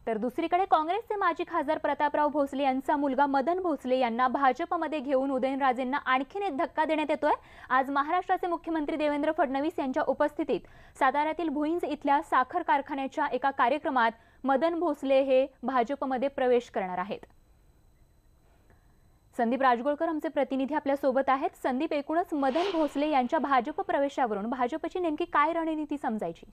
तर दुसरीकडे काँग्रेसचे माजी खासदार प्रतापराव भोसले यांचा मुलगा मदन भोसले यांना भाजपमध्ये घेऊन उदयनराजेंना आणखीन एक धक्का देण्यात येतोय। आज महाराष्ट्राचे मुख्यमंत्री देवेंद्र फडणवीस यांच्या उपस्थितीत साताऱ्यातील भुईंज इथल्या साखर कारखान्याच्या एका कार्यक्रमात मदन भोसले हे भाजपमध्ये प्रवेश करणार आहेत। संदीप राजगोळकर आमचे प्रतिनिधी आपल्या सोबत आहेत। संदीप, एकूणच मदन भोसले यांच्या भाजप प्रवेशावरून भाजपची नेमकी काय रणनीती समजायची?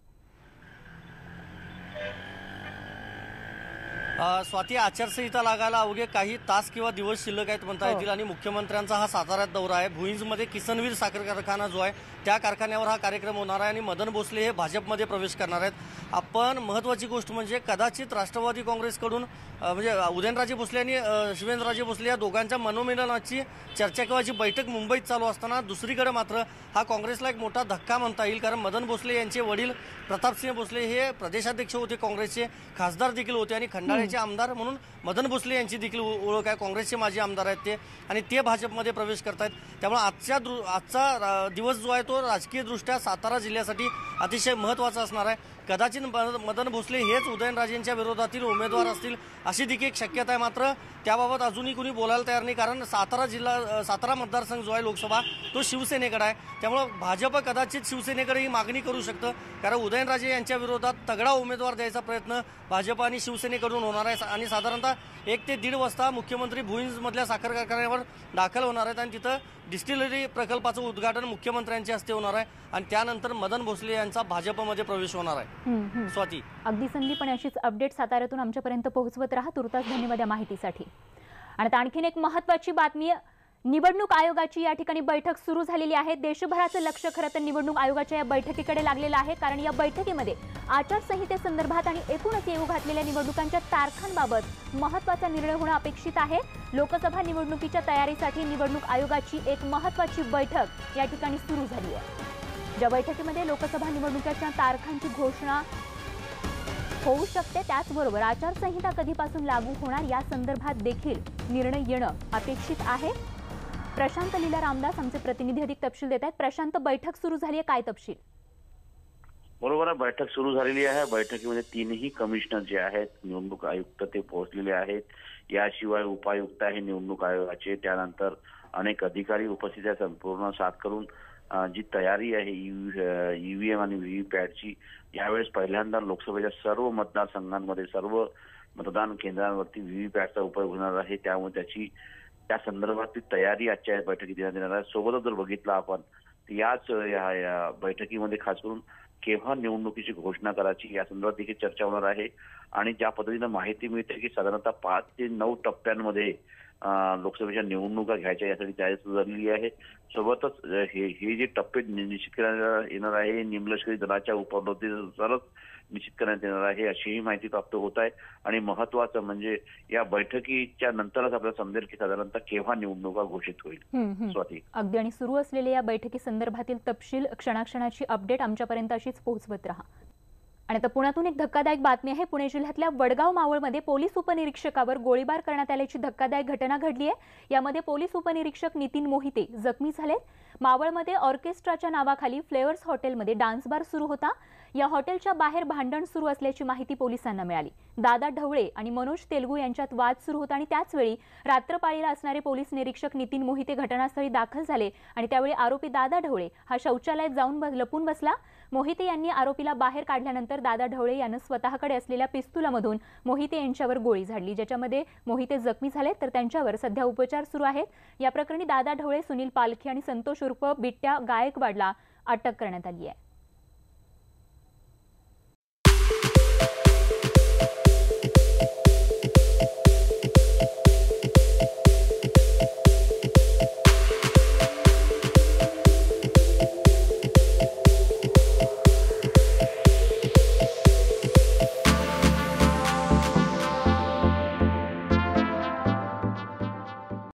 स्वाती, आचारसंहिता लागायला अवघे काही तास किंवा दिवस शिल्लक आहेत म्हणता येतील आणि मुख्यमंत्र्यांचा हा साताऱ्यात दौरा आहे। भुईंजमध्ये किसनवीर साखर कारखाना जो आहे त्या कारखान्यावर हा कार्यक्रम होणार आहे आणि मदन भोसले हे भाजपमध्ये प्रवेश करणार आहेत। आपण महत्त्वाची गोष्ट म्हणजे कदाचित राष्ट्रवादी काँग्रेसकडून म्हणजे उदयनराजे भोसले आणि शिवेंद्रराजे भोसले या दोघांच्या मनोमिलनाची चर्चा किंवा बैठक मुंबईत चालू असताना दुसरीकडे मात्र हा काँग्रेसला एक मोठा धक्का म्हणता येईल, कारण मदन भोसले यांचे वडील प्रतापसिंह भोसले हे प्रदेशाध्यक्ष होते, काँग्रेसचे खासदार देखील होते आणि खंडाळ्याचे आमदार म्हणून मदन भोसले यांची देखील ओळख आहे। काँग्रेसचे माजी आमदार आहेत ते आणि ते भाजपमध्ये प्रवेश करतायत। त्यामुळे आजचा दिवस जो आहे तो राजकीयदृष्ट्या सातारा जिल्ह्यासाठी अतिशय महत्त्वाचा असणार आहे। कदाचित मदन भोसले हेच उदयनराजेंच्या विरोधातील उमेदवार असतील अशी देखील एक शक्यता आहे, मात्र त्याबाबत अजूनही कुणी बोलायला तयार नाही, कारण सातारा मतदारसंघ जो आहे लोकसभा तो शिवसेनेकडे आहे। त्यामुळे भाजप कदाचित शिवसेनेकडे ही मागणी करू शकतं, कारण उदयनराजे यांच्या विरोधात तगडा उमेदवार द्यायचा प्रयत्न भाजप आणि शिवसेनेकडून होणार आहे आणि साधारणतः 1 ते 1.5 वाजता मुख्यमंत्री भुईंजमधल्या साखर कारखान्यावर दाखल होणार आहेत आणि तिथं डिस्टिलरी प्रकल्पाचं उद्घाटन मुख्यमंत्र्यांच्या हस्ते होणार आहे आणि त्यानंतर मदन भोसले यांचा भाजपमध्ये प्रवेश होणार आहे। स्वाती, अगदी संदीप, पण अशीच अपडेट साताऱ्यातून आमच्यापर्यंत पोहोचवत राहा। तुर्तास धन्यवाद या माहितीसाठी। आणि आता आणखीन एक महत्त्वाची बातमी, निवडणूक आयोगाची या ठिकाणी बैठक सुरू झालेली आहे। देशभराचं लक्ष खरं तर निवडणूक आयोगाच्या या बैठकीकडे लागलेलं आहे, कारण या बैठकीमध्ये आचारसंहितेसंदर्भात आणि एकूणच येऊ घातलेल्या निवडणुकांच्या तारखांबाबत महत्त्वाचा निर्णय होणं अपेक्षित आहे। लोकसभा निवडणुकीच्या तयारीसाठी निवडणूक आयोगाची एक महत्त्वाची बैठक या ठिकाणी सुरू झाली आहे। ज्या बैठकीमध्ये लोकसभा निवडणुकीच्या तारखांची घोषणा होऊ शकते, त्याचबरोबर आचारसंहिता कधीपासून लागू होणार या संदर्भात देखील निर्णय येणं अपेक्षित आहे। प्रशांत लीला रामदास आमचे प्रतिनिधी अधिक तपशील देत आहेत। प्रशांत, बैठक सुरू झाली आहे, काय तपशील? बरोबर आहे, बैठक सुरू झालेली आहे। बैठकीमध्ये 3ही कमिशनर जे आहेत निवडणूक आयुक्त ते पोहोचलेले आहेत। याशिवाय उपायुक्त आहे निवडणूक आयोगाचे, त्यानंतर अनेक अधिकारी उपस्थित आहेत। संपूर्ण साथ करून जी तयारी आहे ईव्हीएम आणि व्हीव्हीपॅटची यावेळेस पहिल्यांदा लोकसभेच्या सर्व मतदारसंघांमध्ये सर्व मतदान केंद्रांवरती व्हीव्हीपॅटचा उपयोग होणार आहे। त्यामुळे त्या संदर्भातली तयारी आजच्या बैठकीत देण्यात येणार आहे। सोबतच जर बघितलं आपण तर या बैठकीमध्ये खास करून केव्हा निवडणुकीची घोषणा करायची या संदर्भात देखील चर्चा होणार आहे आणि ज्या पद्धतीनं माहिती मिळते की साधारणतः 5 ते 9 टप्प्यांमध्ये लोकसभेच्या निवडणुका घ्यायच्या यासाठी तयारी सुरू झालेली आहे। सोबतच हे जे टप्पे निश्चित करण्यात येणार आहे निमलष्करी दलाच्या उपलब्धीनुसारच निश्चित करण्यात येणार आहे अशीही माहिती प्राप्त होत आहे। आणि महत्वाचं म्हणजे या बैठकीच्या नंतरच आपल्याला समजेल की साधारणतः केव्हा निवडणुका घोषित होईल। स्वाती, अगदी आणि सुरू असलेल्या या बैठकी संदर्भातील तपशील क्षणाक्षणाची अपडेट आमच्यापर्यंत अशीच पोहोचवत रहा। आणि आता पुण्यातून एक धक्कादायक बातमी आहे। पुणे जिल्ह्यातल्या वडगाव मावळमध्ये पोलीस उपनिरीक्षकावर गोळीबार करण्यात आल्याची धक्कादायक घटना घडली आहे। यामध्ये पोलीस उपनिरीक्षक नितीन मोहिते जखमी झाले। मावळमध्ये ऑर्केस्ट्राच्या नावाखाली फ्लेवर्स हॉटेलमध्ये डान्स बार सुरू होता। या हॉटेलच्या बाहेर भांडण सुरू असल्याची माहिती पोलिसांना मिळाली। दादा ढवळे आणि मनोज तेलगू यांच्यात वाद सुरू होता आणि त्याचवेळी रात्रपाळीला असणारे पोलीस निरीक्षक नितीन मोहिते घटनास्थळी दाखल झाले आणि त्यावेळी आरोपी दादा ढवळे हा शौचालयात जाऊन लपून बसला। मोहिते यांनी आरोपीला बाहेर काढल्यानंतर दादा ढवळे यांनी स्वतःकडे असलेल्या पिस्तुलामधून मोहिते यांच्यावर गोळी झाडली, ज्याच्यामध्ये मोहिते जखमी झाले तर त्यांच्यावर सध्या उपचार सुरू आहेत। या प्रकरणी दादा ढवळे, सुनील पालखी आणि संतोष उर्फ बिट्ट्या गायकवाडला अटक करण्यात आली आहे।